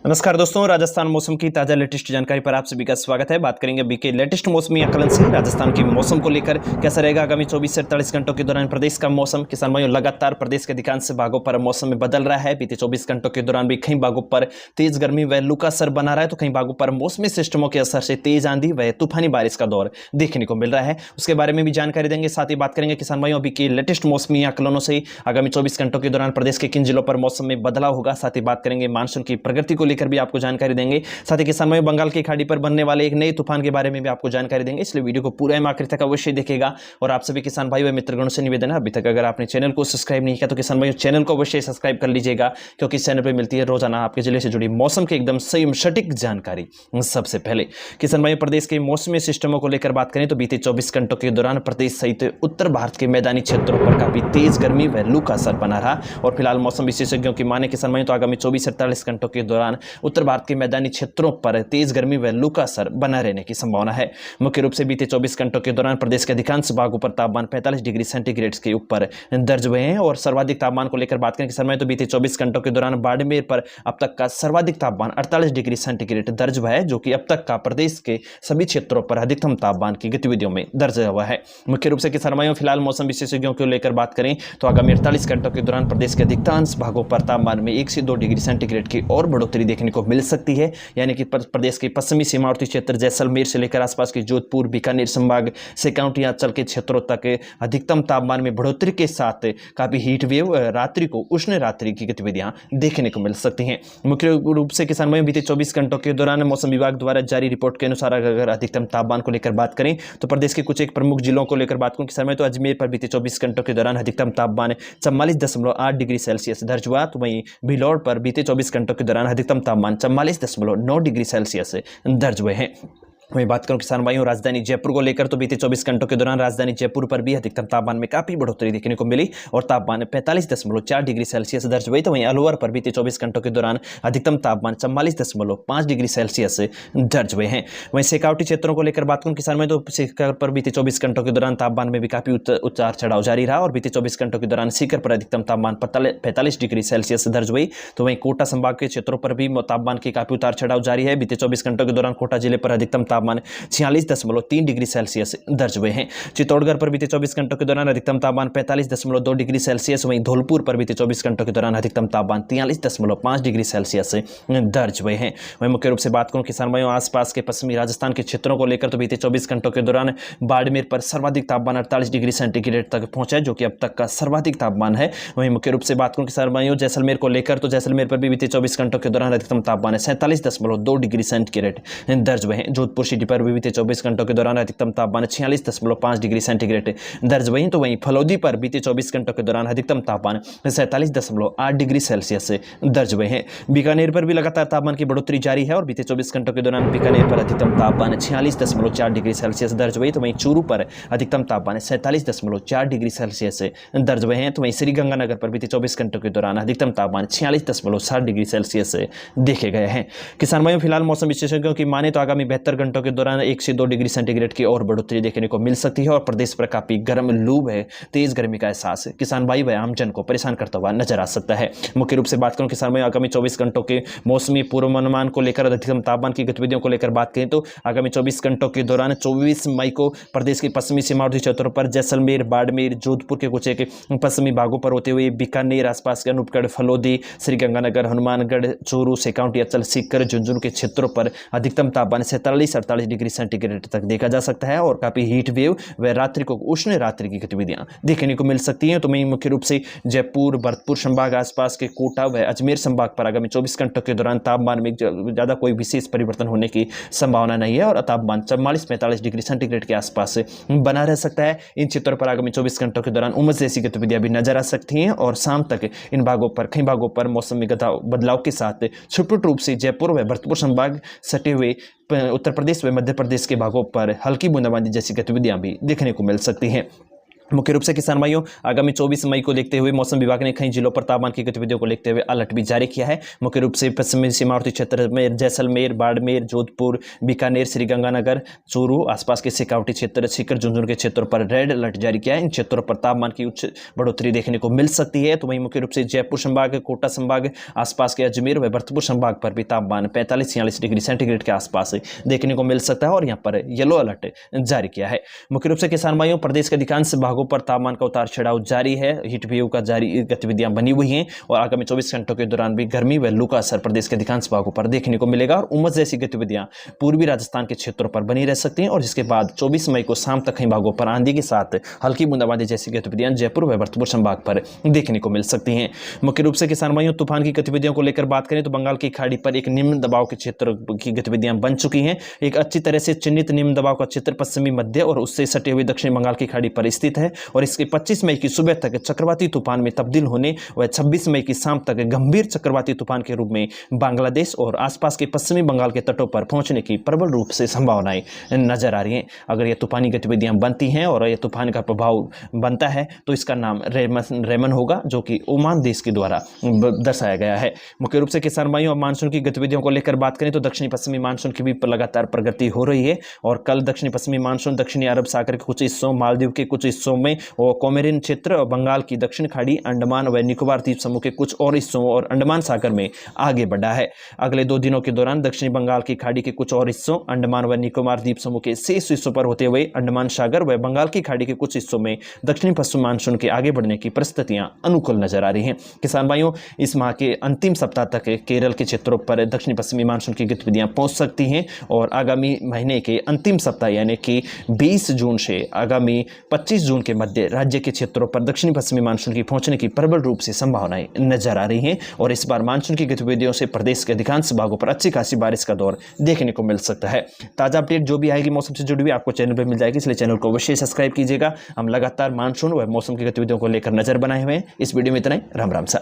नमस्कार दोस्तों, राजस्थान मौसम की ताजा लेटेस्ट जानकारी पर आप सभी का स्वागत है। बात करेंगे अभी के लेटेस्ट मौसमी आकलन से राजस्थान के मौसम को लेकर कैसा रहेगा आगामी 24 से 48 घंटों के दौरान प्रदेश का मौसम। किसान भाइयों, लगातार प्रदेश के अधिकांश भागों पर मौसम में बदल रहा है। बीते 24 घंटों के दौरान भी कई भागों पर तेज गर्मी व लू का असर बना रहा है, तो कई भागों पर मौसमी सिस्टमों के असर से तेज आंधी व तूफानी बारिश का दौर देखने को मिल रहा है। उसके बारे में भी जानकारी देंगे। साथ ही बात करेंगे किसान भाइयों अभी के लेटेस्ट मौसमी आकलनों से आगामी 24 घंटों के दौरान प्रदेश के किन जिलों पर मौसम में बदलाव होगा। साथ ही बात करेंगे मानसून की प्रगति को लेकर भी आपको जानकारी देंगे। साथ ही किसान भाइयों, बंगाल की खाड़ी पर बनने वाले एक नए तूफान के बारे में भी आपको जानकारी देंगे, इसलिए वीडियो को पूरा आखिर तक अवश्य देखिएगा। और आप सभी किसान भाई व मित्रगणों से निवेदन है, अभी तक अगर आपने चैनल को सब्सक्राइब नहीं किया तो किसान भाइयों चैनल को अवश्य सब्सक्राइब कर लीजिएगा, क्योंकि इस चैनल पर मिलती है रोजाना आपके जिले से जुड़ी मौसम की एकदम सही सटीक जानकारी। सबसे पहले किसान भाइयों, प्रदेश के मौसमी सिस्टमों को लेकर बात करें तो बीते 24 घंटों के दौरान प्रदेश सहित उत्तर भारत के मैदानी क्षेत्रों पर काफी तेज गर्मी व लू का असर बना रहा। और फिलहाल मौसम विशेषज्ञों की माने किसान भाइयों तो आगामी 24 से 48 घंटों के दौरान उत्तर भारत के मैदानी क्षेत्रों पर तेज गर्मी व लू का असर बना रहने की संभावना है। मुख्य रूप से बीते 24 घंटों के दौरान प्रदेश के अधिकांश भागों पर तापमान 45 डिग्री सेंटीग्रेड के ऊपर दर्ज हुए हैं। और सर्वाधिक तापमान को लेकर बात करें किसान भाइयों तो बीते 24 घंटों के दौरान बाड़मेर पर अब तक का सर्वाधिक तापमान 48 डिग्री सेंटीग्रेड दर्ज हुआ है, जो कि अब तक का प्रदेश के सभी क्षेत्रों पर अधिकतम तापमान की गतिविधियों में दर्ज हुआ है। मुख्य रूप से किसान भाइयों फिलहाल मौसम विशेषज्ञों को लेकर बात करें तो आगामी 48 घंटों के दौरान प्रदेश के अधिकांश भागों पर तापमान में 1 से 2 डिग्री सेंटीग्रेड की और बढ़ोतरी देखने को मिल सकती है। यानी कि प्रदेश के पश्चिमी सीमावर्ती क्षेत्र जैसलमेर से लेकर आसपास के जोधपुर, बीकानेर संभाग से काउंटी अंचल के क्षेत्रों तक अधिकतम तापमान में बढ़ोतरी के साथ काफी हीट वेव रात्रि को उष्ण रात्रि की गतिविधियां देखने को मिल सकती हैं। मुख्य रूप से किसान भाइयों बीते 24 घंटों के दौरान मौसम विभाग द्वारा जारी रिपोर्ट के अनुसार अगर अधिकतम तापमान को लेकर बात करें तो प्रदेश के कुछ एक प्रमुख जिलों को लेकर बात करूं किसान भाइयों तो अजमेर पर बीते 24 घंटों के दौरान अधिकतम तापमान 44.8 डिग्री सेल्सियस दर्ज हुआ। तो वहीं भिलौर पर बीते 24 घंटों के दौरान अधिकतम तापमान 44.9 डिग्री सेल्सियस दर्ज हुए हैं। वहीं बात करूं किसान भाइयों राजधानी जयपुर को लेकर तो बीते 24 घंटों के दौरान राजधानी जयपुर पर भी अधिकतम तापमान में काफी बढ़ोतरी देखने को मिली और तापमान 45.4 डिग्री सेल्सियस दर्ज हुई। तो वहीं अलवर पर बीते 24 घंटों के दौरान अधिकतम तापमान 44.5 डिग्री सेल्सियस दर्ज हुए हैं। वहीं शेखावटी क्षेत्रों को लेकर बात करूं किसान भाइयों तो सीकर पर बीते 24 घंटों के दौरान तापमान में भी काफी उतार चढ़ाव जारी रहा और बीते 24 घंटों के दौरान सीकर पर अधिकतम तापमान 45 डिग्री सेल्सियस दर्ज हुई। तो वहीं कोटा संभाग के क्षेत्रों पर भी तापमान की काफी उतार चढ़ाव जारी है। बीते 24 घंटों के दौरान कोटा जिले पर अधिकतम तापमान 46.3 डिग्री सेल्सियस दर्ज हुए हैं। चित्तौड़गढ़ पर बीते 24 घंटों के दौरान अधिकतम तापमान 45.2 डिग्री सेल्सियस, वहीं धौलपुर पर बीते 24 घंटों के दौरान अधिकतम तापमान 43.5 डिग्री सेल्सियस दर्ज हुए हैं। वहीं मुख्य रूप से बात करूं किसान भाइयों आसपास के पश्चिमी राजस्थान के क्षेत्रों को लेकर तो बीते 24 घंटों के दौरान बाड़मेर पर सर्वाधिक तापमान 48 डिग्री सेंटीग्रेड तक पहुंचा है, जो कि अब तक का सर्वाधिक तापमान है। वहीं मुख्य रूप से बात करूं किसान भाइयों जैसलमेर को लेकर तो जैसलमेर पर भी बीते 24 घंटों के दौरान अधिकतम तापमान 47.2 डिग्री सेंटीग्रेड दर्ज हुए हैं। जोधपुर सिटी पर भी बीते 24 घंटों के दौरान अधिकतम तापमान 46.5 डिग्री सेंटीग्रेड दर्ज हुई। तो वहीं फलौदी पर बीते 24 घंटों के दौरान अधिकतम तापमान 47.8 डिग्री सेल्सियस दर्ज हुए हैं। बीकानेर पर भी लगातार तापमान की बढ़ोतरी जारी है और बीते 24 घंटों के दौरान बीकानेर पर अधिकतम तापमान 46.4 डिग्री सेल्सियस दर्ज हुई। तो वहीं चूरू पर अधिकतम तापमान 47.4 डिग्री सेल्सियस दर्ज हुए हैं। तो वहीं श्रीगंगानगर पर बीते 24 घंटों के दौरान अधिकतम तापमान 46.7 डिग्री सेल्सियस देखे गए हैं। किसान भाइयों फिलहाल मौसम विशेषज्ञों की माने तो आगामी 72 घंटों के दौरान 1 से 2 डिग्री सेंटीग्रेड की और बढ़ोतरी देखने को मिल सकती है और प्रदेश पर काफी गर्म लू है, तेज गर्मी का एहसास किसान भाई व आमजन को परेशान करता हुआ नजर आ सकता है। मुख्य रूप से बात करूं किसान भाई आगामी 24 घंटों के मौसमी पूर्वानुमान को लेकर अधिकतम तापमान की गतिविधियों को लेकर बात करें तो आगामी 24 घंटों के दौरान 24 मई को प्रदेश के पश्चिमी सीमावर्ती क्षेत्रों पर जैसलमेर, बाड़मेर, जोधपुर के कुछ एक पश्चिमी भागों पर होते हुए बीकानेर, आसपास के अनूपगढ़, फलौदी, श्रीगंगानगर, हनुमानगढ़, चूरू, सेकाउंटी अंचल, सीकर, झुंझुनू के क्षेत्रों पर अधिकतम तापमान 47-48 डिग्री सेंटीग्रेड तक देखा जा सकता है और काफी हीट वेव व रात्रि को उष्ण रात्रि की गतिविधियां देखने को मिल सकती हैं। तो वहीं मुख्य रूप से जयपुर, भरतपुर संभाग, आसपास के कोटा व अजमेर संभाग पर आगामी 24 घंटों के दौरान तापमान में ज्यादा कोई विशेष परिवर्तन होने की संभावना नहीं है और तापमान 44-45 डिग्री सेंटीग्रेड के आसपास बना रह सकता है। इन क्षेत्रों पर आगामी 24 घंटों के दौरान उमस जैसी गतिविधियां भी नजर आ सकती हैं और शाम तक इन भागों पर कई भागों पर मौसम में बदलाव के साथ छुटपुट रूप से जयपुर व भरतपुर संभाग सटे हुए उत्तर प्रदेश व मध्य प्रदेश के भागों पर हल्की बूंदाबांदी जैसी गतिविधियां भी देखने को मिल सकती हैं। मुख्य रूप से किसान भाइयों आगामी 24 मई को देखते हुए मौसम विभाग ने कई जिलों पर तापमान की गतिविधियों को देखते हुए अलर्ट भी जारी किया है। मुख्य रूप से पश्चिमी सीमावर्ती क्षेत्र में जैसलमेर, बाड़मेर, जोधपुर, बीकानेर, श्रीगंगानगर, चूरू, आसपास के शेखावटी क्षेत्र, सीकर, झुंझुनू के क्षेत्रों पर रेड अलर्ट जारी किया है। इन क्षेत्रों पर तापमान की उच्च बढ़ोतरी देखने को मिल सकती है। तो वहीं मुख्य रूप से जयपुर संभाग, कोटा संभाग, आसपास के अजमेर व भरतपुर संभाग पर भी तापमान 45-46 डिग्री सेंटीग्रेड के आसपास देखने को मिल सकता है और यहाँ पर येलो अलर्ट जारी किया है। मुख्य रूप से किसान भाइयों प्रदेश के अधिकांश भागों पर तापमान का उतार चढ़ाव जारी है। हीट वेव का जारी गतिविधियां बनी हुई हैं और आगामी 24 घंटों के दौरान भी गर्मी व लू का असर प्रदेश के अधिकांश भागों पर देखने को मिलेगा और उमस जैसी गतिविधियां पूर्वी राजस्थान के क्षेत्रों पर बनी रह सकती हैं और जिसके बाद 24 मई को शाम तक कई भागों पर आंधी के साथ हल्की बूंदाबांदी जैसी गतिविधियां जयपुर व भरतपुर संभाग पर देखने को मिल सकती हैं। मुख्य रूप से किसान भाइयों तूफान की गतिविधियों को लेकर बात करें तो बंगाल की खाड़ी पर एक निम्न दबाव के क्षेत्र की गतिविधियां बन चुकी हैं। एक अच्छी तरह से चिन्हित निम्न दबाव का क्षेत्र पश्चिमी मध्य और उससे सटे हुए दक्षिणी बंगाल की खाड़ी पर स्थित है और इसके 25 मई की सुबह तक चक्रवाती तूफान में तब्दील होने व 26 मई की शाम तक गंभीर चक्रवाती तूफान के रूप में बांग्लादेश और आसपास के पश्चिमी बंगाल के तटों पर पहुंचने की प्रबल रूप से संभावनाएं नजर आ रही हैं। अगर ये तूफानी गतिविधियां बनती हैं और ये तूफान का प्रभाव बनता है तो इसका नाम रेमन होगा, जो कि ओमान देश के द्वारा दर्शाया गया है। मुख्य रूप से किसान भाइयों मानसून की गतिविधियों को लेकर बात करें तो दक्षिणी पश्चिमी मानसून की भी लगातार प्रगति हो रही है और कल दक्षिणी पश्चिमी मानसून दक्षिणी अरब सागर के कुछ हिस्सों, मालदीव के कुछ हिस्सों में और कोमेरिन क्षेत्र और बंगाल की दक्षिण खाड़ी, अंडमान व निकोबार द्वीप समूह के कुछ और हिस्सों और अंडमान सागर में आगे बढ़ा है। अगले 2 दिनों के दौरान दक्षिणी बंगाल की खाड़ी के कुछ और हिस्सों, अंडमान व निकोबार द्वीप समूह के शेष हिस्सों पर होते हुए अंडमान सागर व बंगाल की खाड़ी के कुछ हिस्सों में दक्षिणी पश्चिम मानसून के आगे बढ़ने की परिस्थितियां अनुकूल नजर आ रही हैं। किसान भाइयों इस माह के अंतिम सप्ताह तक केरल के क्षेत्रों पर दक्षिणी पश्चिमी मानसून की गतिविधियां पहुंच सकती हैं और आगामी महीने के अंतिम सप्ताह यानी कि 20 जून से आगामी 25 जून के मध्य राज्य के क्षेत्रों पर दक्षिणी पश्चिमी मानसून की पहुंचने की प्रबल रूप से संभावनाएं नजर आ रही हैं और इस बार मानसून की गतिविधियों से प्रदेश के अधिकांश भागों पर अच्छी खासी बारिश का दौर देखने को मिल सकता है। ताजा अपडेट जो भी आएगी मौसम से जुड़ी हुई आपको चैनल पर मिल जाएगी, इसलिए चैनल को अवश्य सब्सक्राइब कीजिएगा। हम लगातार मानसून व मौसम की गतिविधियों को लेकर नजर बनाए हुए हैं। इस वीडियो में इतना ही। राम राम सा।